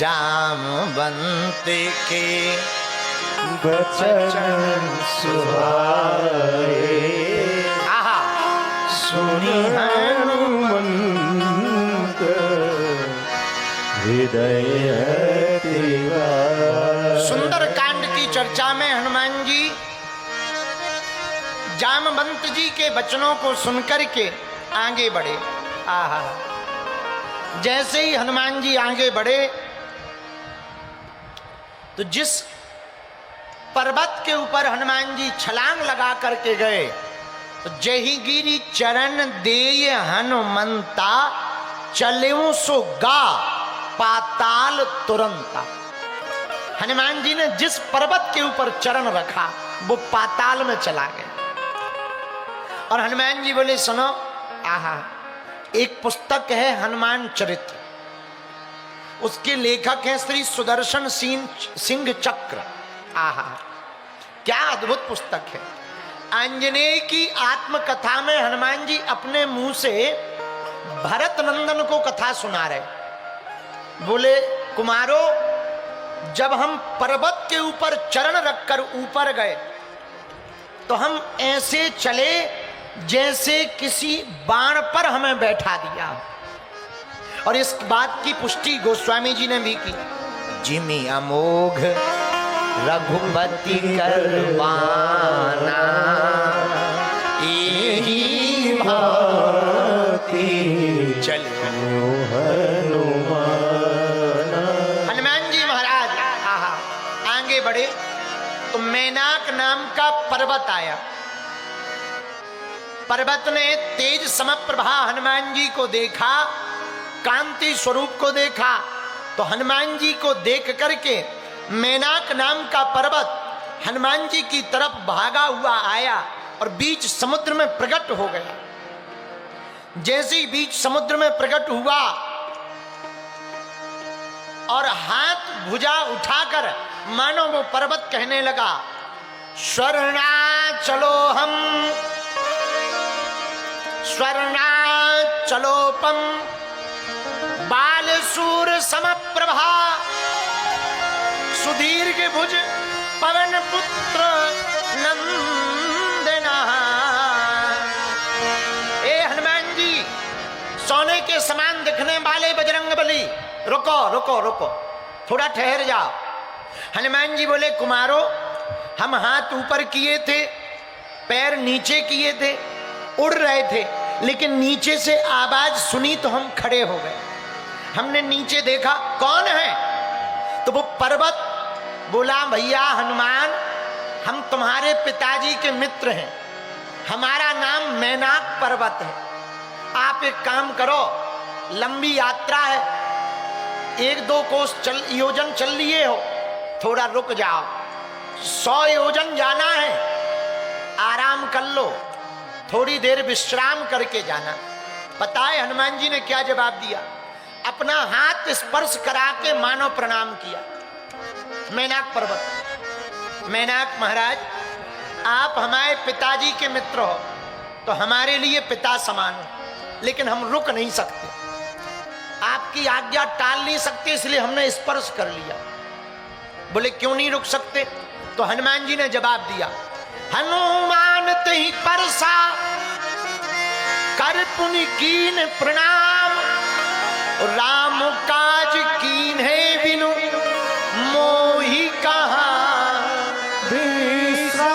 जामवंत के बचन सुहाए आहा सुनी हनुमंत हृदय तेरा। सुंदर कांड की चर्चा में हनुमान जी जामवंत जी के वचनों को सुनकर के आगे बढ़े। आहा जैसे ही हनुमान जी आगे बढ़े तो जिस पर्वत के ऊपर हनुमान जी छलांग लगा करके गए तो जही गिरी चरण देय हनुमंता चलेऊ सो गा पाताल तुरंता। हनुमान जी ने जिस पर्वत के ऊपर चरण रखा वो पाताल में चला गया। और हनुमान जी बोले सुनो, आहा एक पुस्तक है हनुमान चरित्र, उसके लेखक हैं श्री सुदर्शन सिंह चक्र। आहा क्या अद्भुत पुस्तक है। आंजनेय की आत्मकथा में हनुमान जी अपने मुंह से भरत नंदन को कथा सुना रहे। बोले कुमारो, जब हम पर्वत के ऊपर चरण रखकर ऊपर गए तो हम ऐसे चले जैसे किसी बाण पर हमें बैठा दिया। और इस बात की पुष्टि गोस्वामी जी ने भी की। जिमि अमोघ रघुपति करवाना एही भांति चलो हनुमाना। हनुमान जी महाराज आहा आगे बढ़े तो मैनाक नाम का पर्वत आया। पर्वत ने तेज समप्रभा हनुमान जी को देखा, कांति स्वरूप को देखा तो हनुमान जी को देख करके मैनाक नाम का पर्वत हनुमान जी की तरफ भागा हुआ आया और बीच समुद्र में प्रकट हो गया। जैसे ही बीच समुद्र में प्रकट हुआ और हाथ भुजा उठाकर मानो वो पर्वत कहने लगा, स्वर्णाचलो हम स्वर्णाचलोपम बालसूर समप्रभा सुदीर्घ भुज पवन पुत्र नंदना। ए हनुमान जी, सोने के समान दिखने वाले बजरंगबली, रुको रुको रुको, थोड़ा ठहर जाओ। हनुमान जी बोले कुमारो, हम हाथ ऊपर किए थे, पैर नीचे किए थे, उड़ रहे थे, लेकिन नीचे से आवाज सुनी तो हम खड़े हो गए। हमने नीचे देखा कौन है, तो वो पर्वत बोला, भैया हनुमान, हम तुम्हारे पिताजी के मित्र हैं, हमारा नाम मैनाक पर्वत है। आप एक काम करो, लंबी यात्रा है, 1-2 कोस योजन चल लिए हो, थोड़ा रुक जाओ, 100 योजन जाना है, आराम कर लो, थोड़ी देर विश्राम करके जाना। पता है हनुमान जी ने क्या जवाब दिया? अपना हाथ स्पर्श करा के मानो प्रणाम किया। मैनाक पर्वत, मैनाक महाराज, आप हमारे पिताजी के मित्र हो तो हमारे लिए पिता समान हो, लेकिन हम रुक नहीं सकते, आपकी आज्ञा टाल नहीं सकते, इसलिए हमने स्पर्श कर लिया। बोले क्यों नहीं रुक सकते? तो हनुमान जी ने जवाब दिया, हनुमान तहि परसा कर पुनि कीन प्रणाम, राम काज कीन है बिनु मोहि कहाँ विश्राम।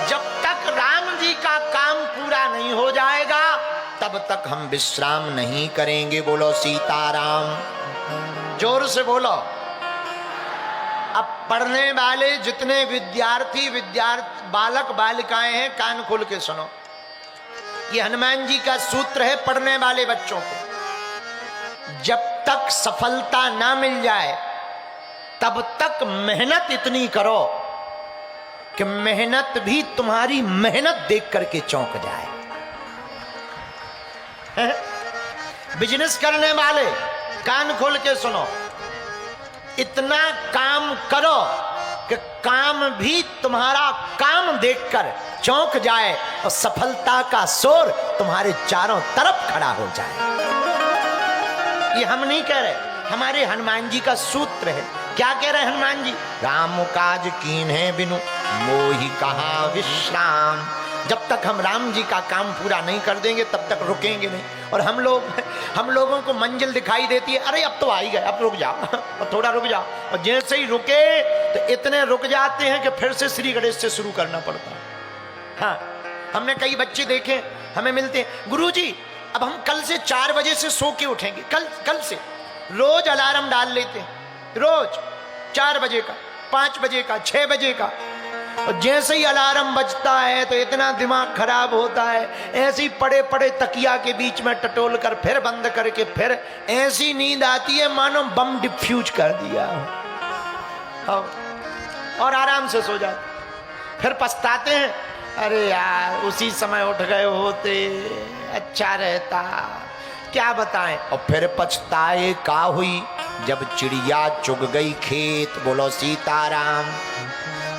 जब तक राम जी का काम पूरा नहीं हो जाएगा तब तक हम विश्राम नहीं करेंगे। बोलो सीताराम, जोर से बोलो। अब पढ़ने वाले जितने विद्यार्थी बालक बालिकाएं हैं, कान खोल के सुनो। ये हनुमान जी का सूत्र है पढ़ने वाले बच्चों को। जब तक सफलता ना मिल जाए तब तक मेहनत इतनी करो कि मेहनत भी तुम्हारी मेहनत देख करके चौंक जाए। बिजनेस करने वाले कान खोल के सुनो, इतना काम करो कि काम भी तुम्हारा काम देखकर चौंक जाए और सफलता का शोर तुम्हारे चारों तरफ खड़ा हो जाए। ये हम नहीं कह रहे, हमारे हनुमान जी का सूत्र है। क्या कह रहे हैं हनुमान जी? राम काज कीन्हे बिनु मोहि कहा विश्राम। जब तक हम राम जी का काम पूरा नहीं कर देंगे तब तक रुकेंगे नहीं। और हम लोगों को मंजिल दिखाई देती है, अरे अब तो आ ही गए, अब रुक जाओ और थोड़ा रुक जाओ, और जैसे ही रुके तो इतने रुक जाते हैं कि फिर से श्री गणेश से शुरू करना पड़ता है। हाँ, हमने कई बच्चे देखे, हमें मिलते हैं, गुरुजी अब हम कल से 4 बजे से सो के उठेंगे, कल से रोज अलार्म डाल लेते हैं, रोज 4 बजे का, 5 बजे का, 6 बजे का। और जैसे ही अलार्म बजता है तो इतना दिमाग खराब होता है, ऐसे ही पड़े पड़े तकिया के बीच में टटोल कर फिर बंद करके फिर ऐसी नींद आती है मानो बम डिफ्यूज कर दिया हो, और आराम से सो जाते। फिर पछताते हैं, अरे यार उसी समय उठ गए होते अच्छा रहता, क्या बताएं। और फिर पछताए का हुई जब चिड़िया चुग गई खेत। बोलो सीताराम।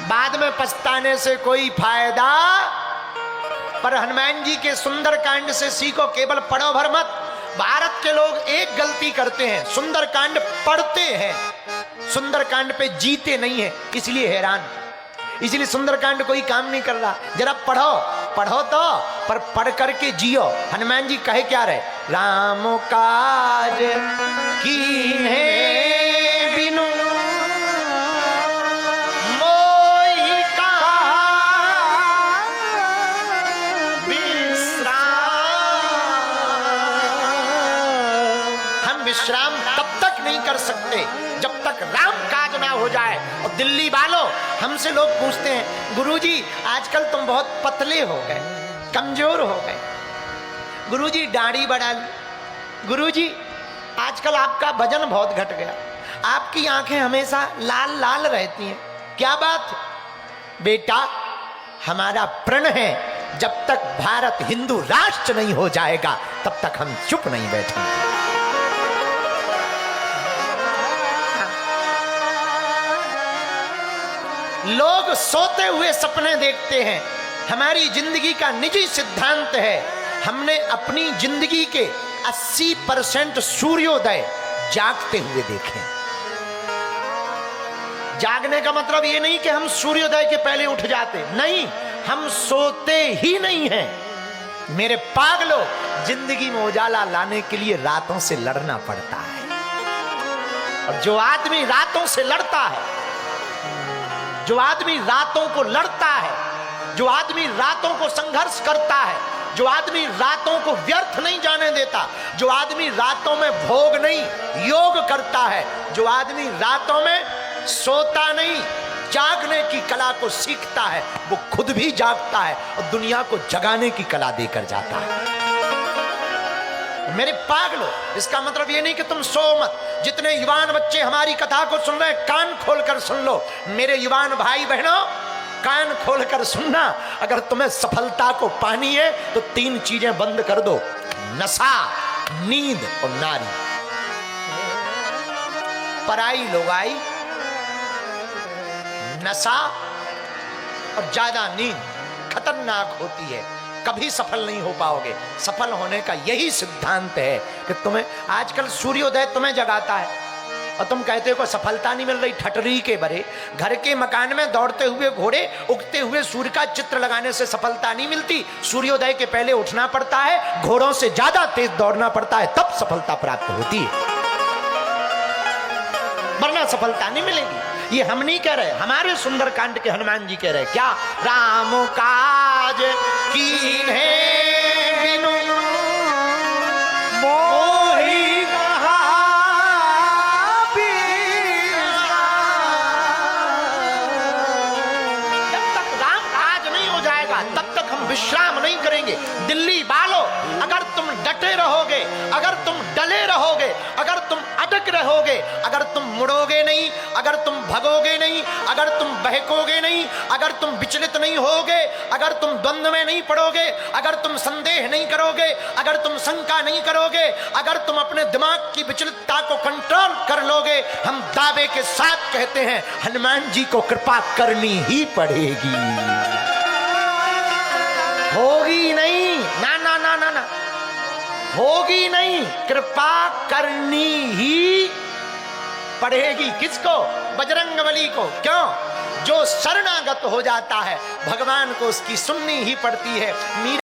बाद में पछताने से कोई फायदा, पर हनुमान जी के सुंदर कांड से सीखो, केवल पढ़ो भर मत। भारत के लोग एक गलती करते हैं, सुंदर कांड पढ़ते हैं, सुंदर कांड पे जीते नहीं है, इसलिए हैरान, इसलिए सुंदर कांड कोई काम नहीं कर रहा। जरा पढ़ो तो, पर पढ़ करके जियो। हनुमान जी कहे क्या रहे? राम काज कीन्हे बिनु मोहि कहा विश्राम। हम विश्राम तब तक नहीं कर सकते जब तक राम काज ना हो जाए। और दिल्ली वालों, हमसे लोग पूछते हैं, गुरुजी आजकल तुम बहुत पतले हो गए, कमजोर हो गए, गुरुजी दाढ़ी बढ़ा ली, गुरुजी आजकल आपका वजन बहुत घट गया, आपकी आंखें हमेशा लाल लाल रहती हैं, क्या बात है? बेटा हमारा प्रण है, जब तक भारत हिंदू राष्ट्र नहीं हो जाएगा तब तक हम चुप नहीं बैठेंगे। लोग सोते हुए सपने देखते हैं, हमारी जिंदगी का निजी सिद्धांत है, हमने अपनी जिंदगी के 80% सूर्योदय जागते हुए देखे। जागने का मतलब ये नहीं कि हम सूर्योदय के पहले उठ जाते, नहीं, हम सोते ही नहीं हैं। मेरे पागलों, जिंदगी में उजाला लाने के लिए रातों से लड़ना पड़ता है। और जो आदमी रातों से लड़ता है, जो आदमी रातों को लड़ता है, जो आदमी रातों को संघर्ष करता है, जो आदमी रातों को व्यर्थ नहीं जाने देता, जो आदमी रातों में भोग नहीं योग करता है, जो आदमी रातों में सोता नहीं जागने की कला को सीखता है, वो खुद भी जागता है और दुनिया को जगाने की कला देकर जाता है। मेरे पागलों, इसका मतलब ये नहीं कि तुम सो मत। जितने युवान बच्चे हमारी कथा को सुन रहे हैं, कान खोलकर सुन लो। मेरे युवान भाई बहनों, कान खोलकर सुनना। अगर तुम्हें सफलता को पानी है तो 3 चीजें बंद कर दो: नशा, नींद और नारी। पराई लोगाई, नशा और ज्यादा नींद खतरनाक होती है, कभी सफल नहीं हो पाओगे। सफल होने का यही सिद्धांत है कि तुम्हें आजकल सूर्योदय तुम्हें जगाता है और तुम कहते हो को सफलता नहीं मिल रही। ठटरी के बरे घर के मकान में दौड़ते हुए घोड़े, उगते हुए सूर्य का चित्र लगाने से सफलता नहीं मिलती। सूर्योदय के पहले उठना पड़ता है, घोड़ों से ज्यादा तेज दौड़ना पड़ता है, तब सफलता प्राप्त होती है, वरना सफलता नहीं मिलेगी। ये हम नहीं कह रहे, हमारे सुंदरकांड के हनुमान जी कह रहे। क्या? राम काज कीन्हे बिनु मोहि कहा विश्राम। जब तक राम काज नहीं हो जाएगा तब तक हम विश्राम नहीं करेंगे। दिल्ली वालों, अगर तुम डटे रहोगे, अगर तुम डले रहोगे, अगर तुम अटक रहोगे, अगर तुम मुड़ोगे नहीं, अगर तुम भगोगे नहीं, अगर तुम बहकोगे नहीं, अगर तुम विचलित नहीं होगे, अगर तुम द्वंद्व में नहीं पड़ोगे, अगर तुम संदेह नहीं करोगे, अगर तुम शंका नहीं करोगे, अगर तुम अपने दिमाग की विचलितता को कंट्रोल कर लोगे, हम दावे के साथ कहते हैं हनुमान जी को कृपा करनी ही पड़ेगी। होगी नहीं, ना ना ना ना ना, होगी नहीं, कृपा करनी ही पड़ेगी। किसको? बजरंगबली को। क्यों? जो शरणागत हो जाता है भगवान को उसकी सुननी ही पड़ती है। मीरा